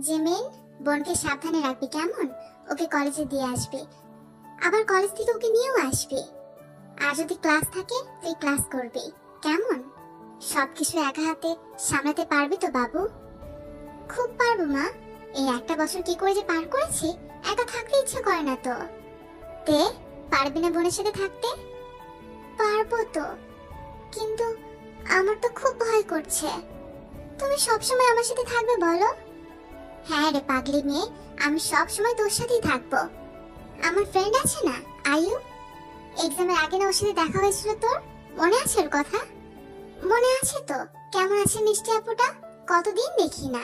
Jimin, বোনকে সাবধানে রাখবি কেমন? ওকে কলেজে দিয়ে আসবি, আবার কলেজ থেকে ওকে নিয়েও আসবি। আর যদি ক্লাস থাকে তুই ক্লাস করবি, কেমন? সবকিছু একা হাতে সামলাতে পারবি তো বাবু? খুব পারবো মা। এই একটা বছর কি করে যে পার করেছি, একা থাকতে ইচ্ছা করে না তো। তে পারবি না বোনের সাথে থাকতে? পারবো তো, কিন্তু আমার তো খুব ভয় করছে। তুমি সবসময় আমার সাথে থাকবে বলো? হ্যাঁ রে পাগলি মেয়ে, আমি সবসময় তোর সাথেই থাকবো। আমার ফ্রেন্ড আছে না, আয়ু, এক্সামের আগে না ওর সাথে দেখা হয়েছিল তোর, মনে আছে ওর কথা? মনে আছে তো। কেমন আছে মিষ্টি আপুটা? কতদিন দেখি না।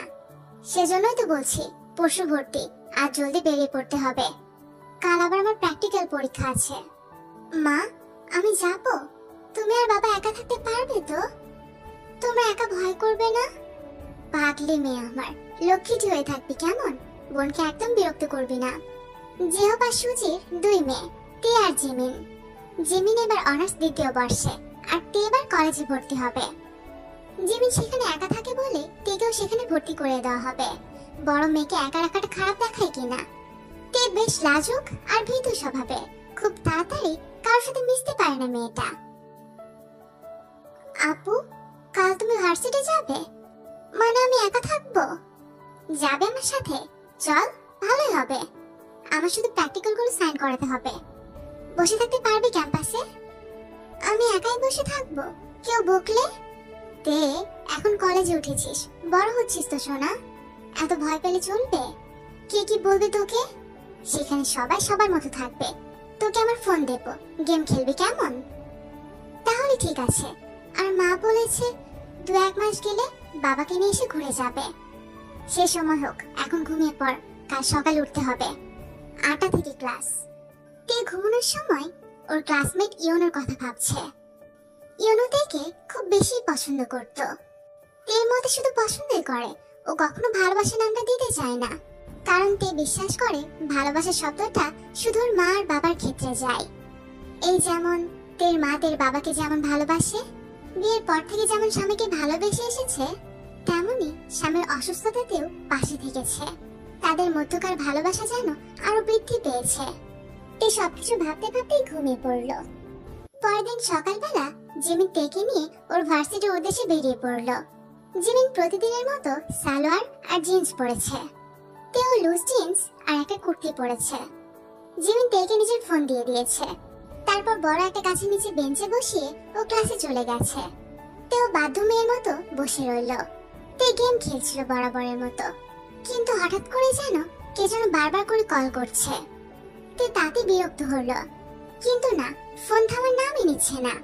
সেজন্যই তো বলছি পরশু ভর্তি, আর জলদি বেরিয়ে পড়তে হবে। কাল আবার আমার প্র্যাকটিক্যাল পরীক্ষা আছে। মা, আমি যাব? তুমি আর বাবা একা থাকতে পারবে তো? তোমরা একা ভয় করবে না? পাগলি মেয়ে আমার, লক্ষ্মীটি হয়ে থাকবি কেমন? বোনকে একদম বিরক্ত করবি না। জিহব আর সুজির 2 মেয়ে, তে আর জিমিন। জিমিন এবার অনার্স 2য় বর্ষে, আর তে এবার কলেজে ভর্তি হবে। জিমিন সেখানে একা থাকে বলে তেকেও সেখানে ভর্তি করে দেওয়া হবে। বড় মেয়েকে একা রাখাটা খারাপ দেখায় কিনা? তে বেশ লাজুক আর ভীতু স্বভাবে, খুব তাড়াতাড়ি কারোর সাথে মিশতে পারে না মেয়েটা। আপু, কাল তুমি ভার্সিটি যাবে? মানে আমি একা থাকবো? যাবে আমার সাথে? চল, ভালোই হবে। আমার শুধু প্র্যাকটিক্যাল গুলো সাইন করাতে হবে। বসে থাকতে পারবি ক্যাম্পাসে? আমি একাই বসে থাকবো, কেউ বকলে? তে এখন কলেজে উঠেছিস, বড় হচ্ছিস তো সোনা, এত ভয় পেলে চলবে? কে কি বলবে তোকে? সেখানে সবাই সবার মতো থাকবে। তোকে আমার ফোন দেবো, গেম খেলবি কেমন? তাহলে ঠিক আছে। আর মা বলেছে 2-1 মাস গেলে বাবাকে নিয়ে এসে ঘুরে যাবে। সে সময় হোক, এখন ঘুমিয়ে পড়, কাল সকালে উঠতে হবে। 8টা থেকে ক্লাস। তে ঘুমানোর সময় ওর ক্লাসমেট ইয়নোর কথা ভাবছে। ইয়নো তেকে খুব বেশি পছন্দ করত। তের মধ্যে শুধু পছন্দই করে, ও কখনো ভালোবাসা নামটা দিতে চায় না। কারণ তে বিশ্বাস করে ভালোবাসা শব্দটা শুধু ওর মা আর বাবার ক্ষেত্রে যায়। এই যেমন তের মা তের বাবাকে যেমন ভালোবাসে, বিয়ের পর থেকে যেমন স্বামীকে ভালোবেসে এসেছে, তেমনি স্বামীর অসুস্থতাতেও পাশে থেকেছে। তাদের মধ্যকার ভালোবাসা যেন আরো বৃদ্ধি পেয়েছে। তে সবকিছু ভাবতে ভাবতেই ঘুমিয়ে পড়ল। পরের দিন সকালবেলা জিমিন তেকে নিয়ে ওর ভার্সিটির উদ্দেশ্যে বেরিয়ে পড়ল। জিমিন প্রতিদিনের মতো সালোয়ার আর জিন্স পরেছে। তেও লুজ জিন্স আর একটা কুর্তি পরেছে। জিমিন তেকে নিজের ফোন দিয়ে দিয়েছে। তারপর বড় একটা গাছের নিচে বেঞ্চে বসিয়ে ও ক্লাসে চলে গেছে। তেও বাধ্য মেয়ের মতো বসে রইল। তে গেম খেলছিল বরাবরের মতো, কিন্তু হঠাৎ করে যেন কে যেন বারবার করে কল করছে। তে তাতে বিরক্ত হলো, কিন্তু না, ফোন থামার নামই নিচ্ছে না।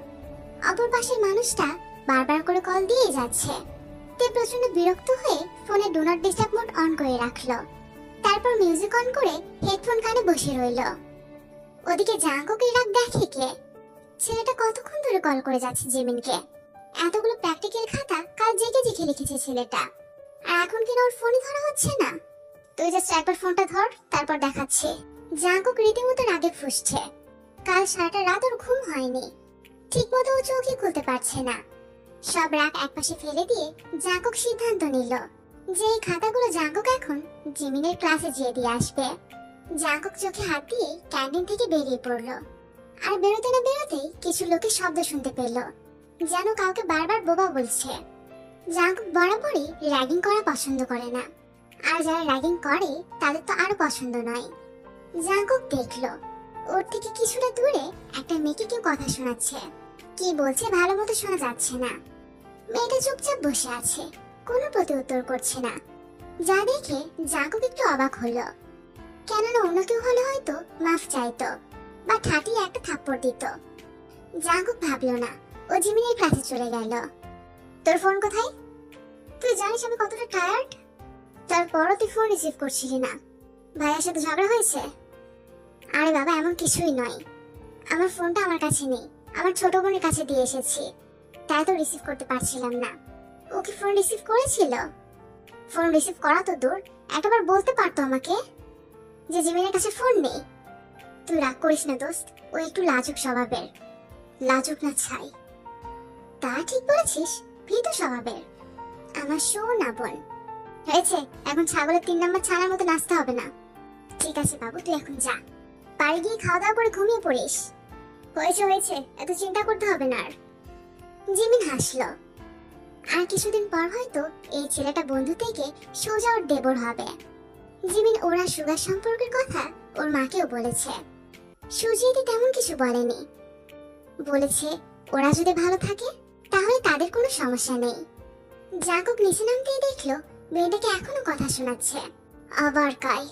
অপর পাশের মানুষটা বারবার করে কল দিয়ে যাচ্ছে। তে প্রচন্ড বিরক্ত হয়ে ফোনে do not disturb mode on করে রাখলো। তারপর মিউজিক অন করে হেডফোন কানে বসে রইল। ওদিকে জাঙ্কুকে রাগ দেখে কে? ছেলেটা কতক্ষণ ধরে কল করে যাচ্ছে জিমিনকে। এতগুলো প্র্যাকটিক্যাল খাতা কাল জেগে জেগে লিখেছে ছেলেটা, আর এখন কিনা ওর ফোনই ধরা হচ্ছে না। তুই জাস্ট একবার ফোনটা ধর, তারপর দেখাচ্ছি। জাঙ্কুক রীতিমতো রাগে ফুঁসছে। কাল সারাটা রাত ওর ঘুম হয়নি, ঠিক মতো ও চোখই খুলতে পারছে না। সব রাগ একপাশে ফেলে দিয়ে জাঙ্কুক সিদ্ধান্ত নিল যে এই খাতাগুলো জাঙ্কুক এখন জিমিনের ক্লাসে যেয়ে দিয়ে আসবে। জাঙ্কুক চোখে হাত দিয়ে ক্যান্টিন থেকে বেরিয়ে পড়লো। আর বেরোতে না বেরোতেই কিছু লোকের শব্দ শুনতে পেল, যেন কাউকে বারবার বোবা বলছে। জাঙ্কুক বরাবরই র্যাগিং করা পছন্দ করে না, আর যারা র্যাগিং করে তাদের তো আরো পছন্দ নয়। জাঙ্কুক দেখলো ওর থেকে কিছুটা দূরে একটা মেয়েকে কেউ কথা শোনাচ্ছে। কি বলছে ভালো মতো শোনা যাচ্ছে না। মেয়েটা চুপচাপ বসে আছে, কোনো প্রতি উত্তর করছে না। যা দেখে জাঙ্কুক একটু অবাক হলো, কেননা অন্য কেউ হলে হয়তো মাফ চাইতো বা ঠাটিয়ে একটা থাপ্পড় দিত। জাঙ্কুক ভাবলো না, ও জিমিনের ক্লাসে চলে গেল। তোর ফোন কোথায়? তুই জানিস আমি কতটা টায়ার্ড। তারপরও তুই ফোন রিসিভ করছিলি না। ভাইয়ের সাথে ঝগড়া হয়েছে? আরে বাবা, এমন কিছুই নয়। আমার ফোনটা আমার কাছে নেই, আমার ছোট বোনের কাছে দিয়ে এসেছি, তাই তো রিসিভ করতে পারছিলাম না। ও কি ফোন রিসিভ করেছিল? ফোন রিসিভ করা তো দূর, একবার বলতে পারতো আমাকে যে জিমিনের কাছে ফোন নেই। তুই রাগ করিস না দোস্ত, ও একটু লাজুক স্বভাবের। লাজুক না ছাই। তা ঠিক বলেছিস, ভীতু স্বভাবের। আমার সোনা বোন। হয়েছে, এখন ছাগলের 3 নম্বর ছানার মতো নাচতে হবে না। ঠিক আছে বাবু, তুই এখন যা, বাড়ি গিয়ে খাওয়া দাওয়া করে ঘুমিয়ে পড়িস। হয়েছে হয়েছে, এত চিন্তা করতে হবে না আর। জিমিন হাসলো। আর কিছুদিন পর হয়তো এই ছেলেটা বন্ধু থেকে সোজা ওর দেবর হবে। জিমিন ওরা সুগার সম্পর্কের কথা ওর মাকেও বলেছে। সুজিতে তেমন কিছু বলেনি, বলেছে ওরা যদি ভালো থাকে তাহলে তাদের কোনো সমস্যা নেই। জাকুব নিচে নামতেই দেখলো মেয়েটাকে এখনো কথা শোনাচ্ছে। আবার কাই,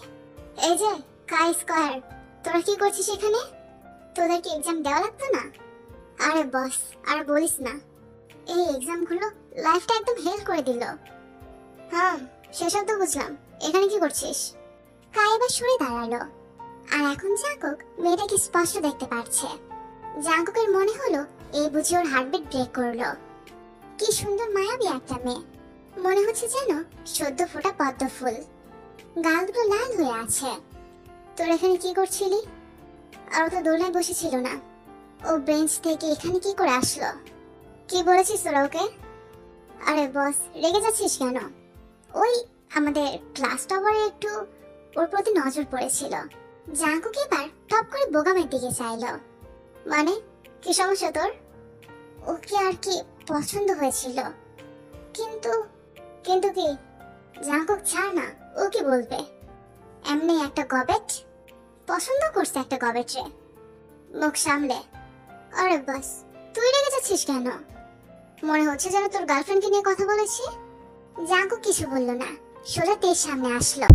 এই যে কাই স্কয়ার, তোরা কি করছিস এখানে? তোদের কি এক্সাম দেওয়া লাগতো না? আরে বস, আর বলিস না, এই এক্সাম গুলো লাইফটা একদম হেল করে দিল। হ্যাঁ সেসব তো বুঝলাম, এখানে কি করছিস? কাই এবার সরে দাঁড়ালো। আর এখন জাকুব মেয়েটাকে স্পষ্ট দেখতে পারছে। জাকুবের মনে হলো এই বুঝি ওর হার্টবিট ব্রেক করলো। কি সুন্দর মায়াবী একটা মেয়ে, মনে হচ্ছে যেন সদ্য ফোটা পদ্ম ফুল, গালগুলো লাল হয়ে আছে। তোর এখানে কি করছিলি? আর ও তো দোলনায় বসেছিল না, ও বেঞ্চ থেকে এখানে কি করে আসলো? কি বলেছিস তোরা ওকে? আরে বস, রেগে যাচ্ছিস কেন? ওই আমাদের ক্লাস টাওয়ারে একটু ওর প্রতি নজর পড়েছিল। জাঙ্কুক এবার টপ করে বোগামের দিকে চাইলো। মানে কি সমস্যা তোর? ওকে আর কি পছন্দ হয়েছিল, কিন্তু কিন্তু কি? জাঙ্কুক ছাড় না, ও কি বলবে? এমনি একটা গবেট পছন্দ করছে, একটা গবেটে। মুখ সামলে। আরে বাস, তুই রেগে যাচ্ছিস কেন? মনে হচ্ছে যেন তোর গার্লফ্রেন্ডকে নিয়ে কথা বলেছি। জাঙ্কুক কিছু বললো না, সোজা তের সামনে আসলো।